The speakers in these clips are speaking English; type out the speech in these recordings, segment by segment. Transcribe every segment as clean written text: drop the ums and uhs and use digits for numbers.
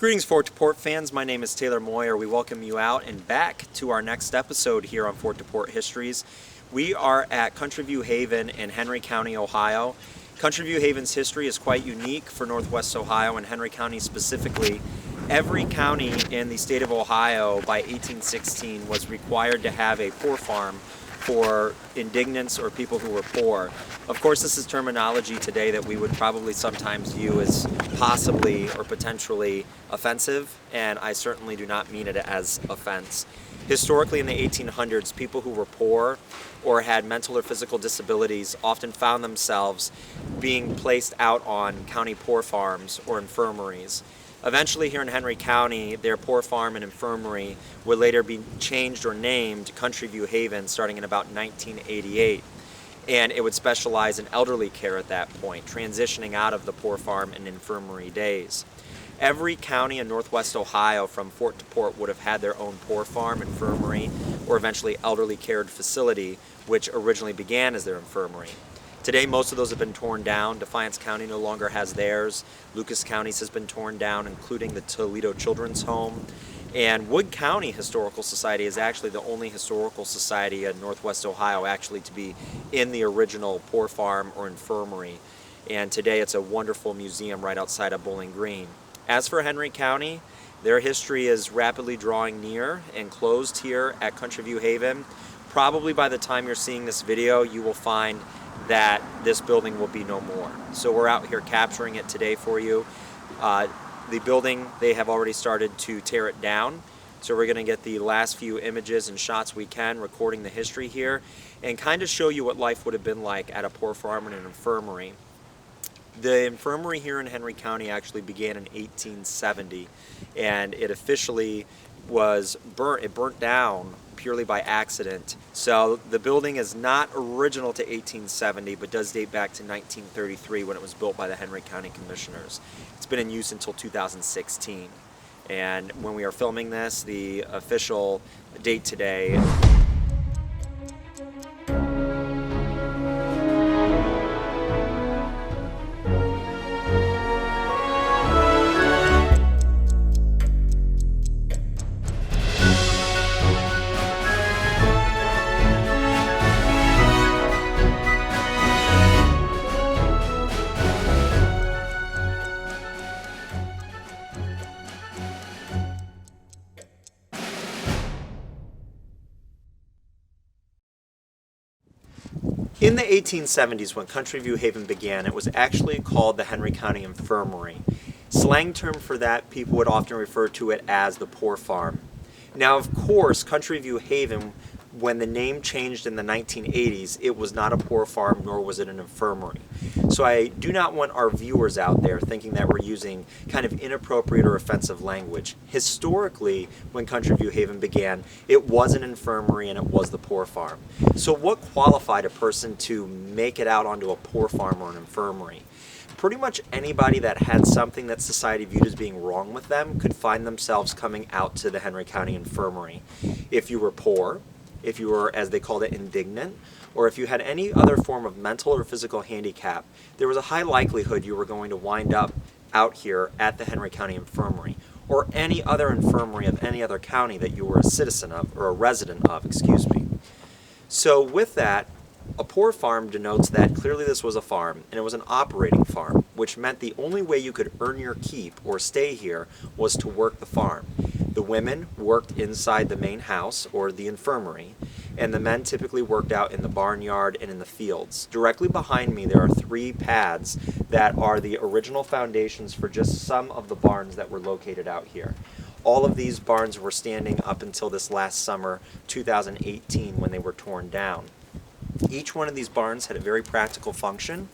Greetings, Fort DePort fans. My name is Taylor Moyer. We welcome you out and back to our next episode here on Fort DePort Histories. We are at Country View Haven in Henry County, Ohio. Country View Haven's history is quite unique for Northwest Ohio and Henry County specifically. Every county in the state of Ohio by 1816 was required to have a poor farm for indigents or people who were poor. Of course, this is terminology today that we would probably sometimes view as possibly or potentially offensive, and I certainly do not mean it as offense. Historically, in the 1800s, people who were poor or had mental or physical disabilities often found themselves being placed out on county poor farms or infirmaries. Eventually, here in Henry County, their poor farm and infirmary would later be changed or named Country View Haven starting in about 1988. And it would specialize in elderly care at that point, transitioning out of the poor farm and infirmary days. Every county in Northwest Ohio from Fort DePort would have had their own poor farm, infirmary, or eventually elderly cared facility, which originally began as their infirmary. Today, most of those have been torn down. Defiance County no longer has theirs. Lucas County's has been torn down, including the Toledo Children's Home. And Wood County Historical Society is actually the only historical society in Northwest Ohio actually to be in the original poor farm or infirmary. And today it's a wonderful museum right outside of Bowling Green. As for Henry County, their history is rapidly drawing near and closed here at Country View Haven. Probably by the time you're seeing this video, you will find that this building will be no more. So we're out here capturing it today for you. The building, they have already started to tear it down. So we're going to get the last few images and shots we can, recording the history here, and kind of show you what life would have been like at a poor farm and an infirmary. The infirmary here in Henry County actually began in 1870, and it officially was burnt. It burnt down purely by accident. So the building is not original to 1870, but does date back to 1933 when it was built by the Henry County Commissioners. It's been in use until 2016. And when we are filming this, the official date today In the 1870s, when Country View Haven began, it was actually called the Henry County Infirmary. Slang term for that, people would often refer to it as the poor farm. Now, of course, Country View Haven, when the name changed in the 1980s, it was not a poor farm, nor was it an infirmary. So I do not want our viewers out there thinking that we're using kind of inappropriate or offensive language. Historically, when Country View Haven began, it was an infirmary and it was the poor farm. So what qualified a person to make it out onto a poor farm or an infirmary? Pretty much anybody that had something that society viewed as being wrong with them could find themselves coming out to the Henry County Infirmary. If you were poor, if you were, as they called it, indigent, or if you had any other form of mental or physical handicap, there was a high likelihood you were going to wind up out here at the Henry County Infirmary, or any other infirmary of any other county that you were a citizen of, or a resident of, excuse me. So with that, a poor farm denotes that clearly this was a farm, and it was an operating farm, which meant the only way you could earn your keep or stay here was to work the farm. The women worked inside the main house, or the infirmary, and the men typically worked out in the barnyard and in the fields. Directly behind me there are 3 pads that are the original foundations for just some of the barns that were located out here. All of these barns were standing up until this last summer, 2018, when they were torn down. Each one of these barns had a very practical function.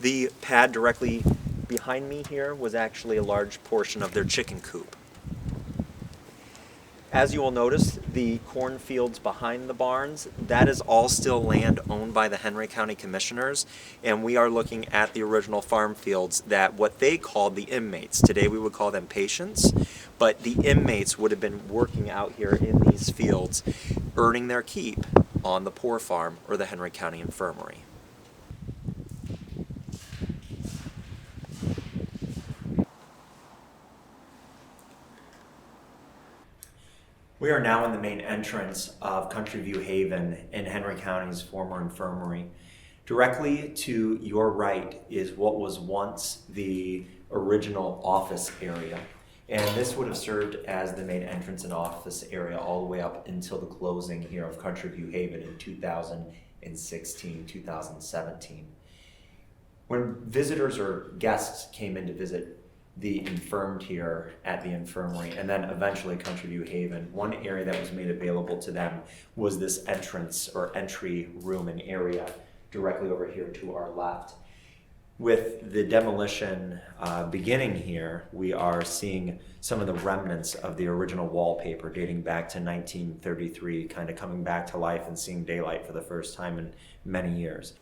The pad directly behind me here was actually a large portion of their chicken coop. As you will notice, the cornfields behind the barns, that is all still land owned by the Henry County Commissioners, and we are looking at the original farm fields that what they called the inmates. Today we would call them patients, but the inmates would have been working out here in these fields, earning their keep on the poor farm or the Henry County Infirmary. We are now in the main entrance of Country View Haven in Henry County's former infirmary. Directly to your right is what was once the original office area. And this would have served as the main entrance and office area all the way up until the closing here of Country View Haven in 2016, 2017. When visitors or guests came in to visit the infirmed here at the infirmary, and then eventually Country View Haven, one area that was made available to them was this entrance or entry room and area directly over here to our left. With the demolition beginning here, we are seeing some of the remnants of the original wallpaper dating back to 1933, kind of coming back to life and seeing daylight for the first time in many years.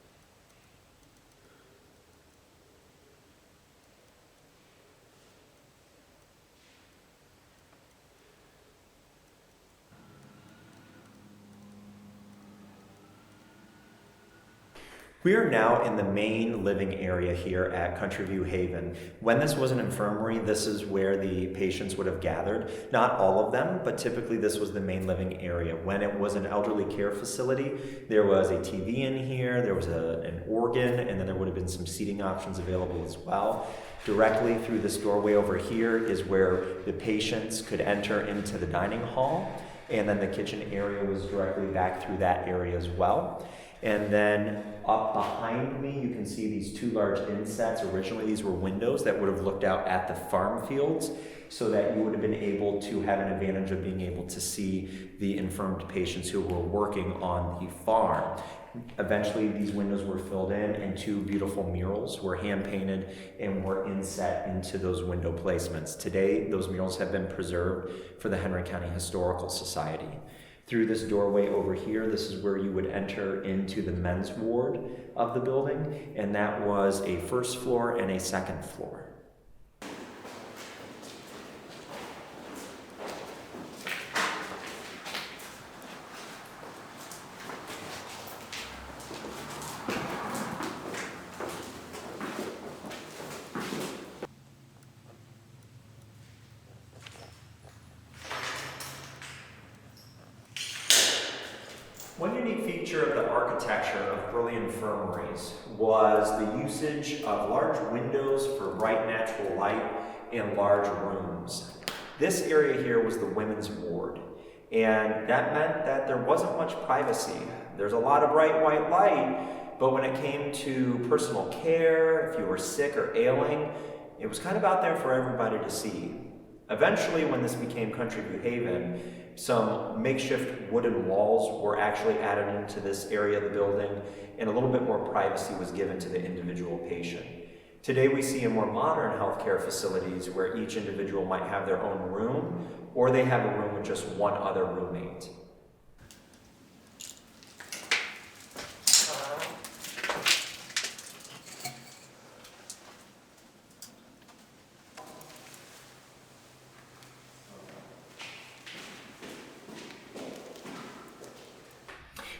We are now in the main living area here at Country View Haven. When this was an infirmary, this is where the patients would have gathered. Not all of them, but typically this was the main living area. When it was an elderly care facility, there was a TV in here, there was an organ, and then there would have been some seating options available as well. Directly through this doorway over here is where the patients could enter into the dining hall, and then the kitchen area was directly back through that area as well. And then up behind me, you can see these two large insets. Originally, these were windows that would have looked out at the farm fields so that you would have been able to have an advantage of being able to see the infirmed patients who were working on the farm. Eventually, these windows were filled in and two beautiful murals were hand-painted and were inset into those window placements. Today, those murals have been preserved for the Henry County Historical Society. Through this doorway over here, this is where you would enter into the men's ward of the building, and that was a first floor and a second floor. One unique feature of the architecture of early infirmaries was the usage of large windows for bright natural light and large rooms. This area here was the women's ward, and that meant that there wasn't much privacy. There's a lot of bright white light, but when it came to personal care, if you were sick or ailing, it was kind of out there for everybody to see. Eventually, when this became Country View Haven, some makeshift wooden walls were actually added into this area of the building, and a little bit more privacy was given to the individual patient. Today we see in more modern healthcare facilities where each individual might have their own room, or they have a room with just one other roommate.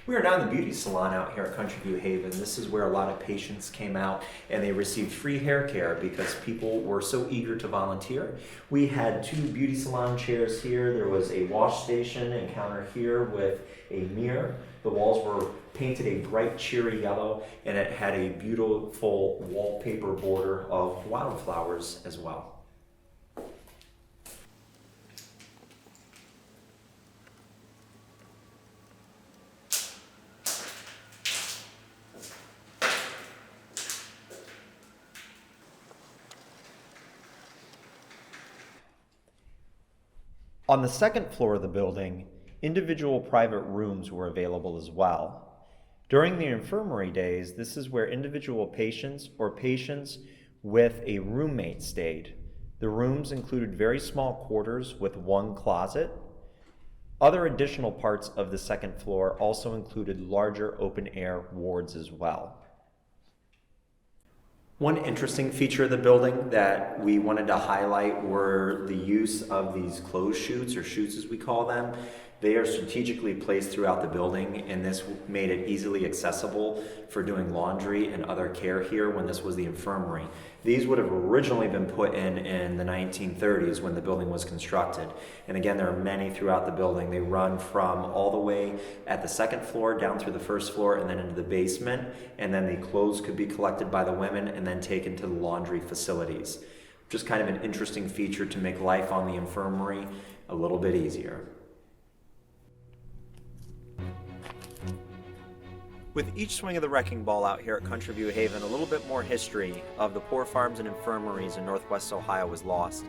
We are now in the beauty salon out here at Country View Haven. This is where a lot of patients came out and they received free hair care because people were so eager to volunteer. We had two beauty salon chairs here. There was a wash station and counter here with a mirror. The walls were painted a bright cherry yellow, and it had a beautiful wallpaper border of wildflowers as well. On the second floor of the building, individual private rooms were available as well. During the infirmary days, this is where individual patients or patients with a roommate stayed. The rooms included very small quarters with one closet. Other additional parts of the second floor also included larger open-air wards as well. One interesting feature of the building that we wanted to highlight were the use of these clothes chutes, or chutes as we call them. They are strategically placed throughout the building, and this made it easily accessible for doing laundry and other care here when this was the infirmary. These would have originally been put in the 1930s when the building was constructed. And again, there are many throughout the building. They run from all the way at the second floor down through the first floor and then into the basement. And then the clothes could be collected by the women and then taken to the laundry facilities. Just kind of an interesting feature to make life on the infirmary a little bit easier. With each swing of the wrecking ball out here at Country View Haven, a little bit more history of the poor farms and infirmaries in Northwest Ohio was lost.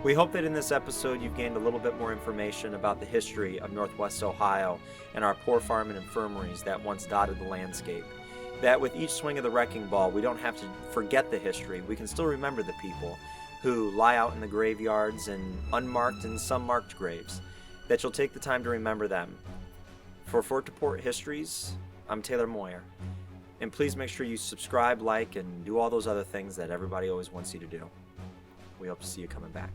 We hope that in this episode you've gained a little bit more information about the history of Northwest Ohio and our poor farm and infirmaries that once dotted the landscape. That with each swing of the wrecking ball, we don't have to forget the history. We can still remember the people who lie out in the graveyards and unmarked and some marked graves. That you'll take the time to remember them. For Fort DePort Histories, I'm Taylor Moyer, and please make sure you subscribe, like, and do all those other things that everybody always wants you to do. We hope to see you coming back.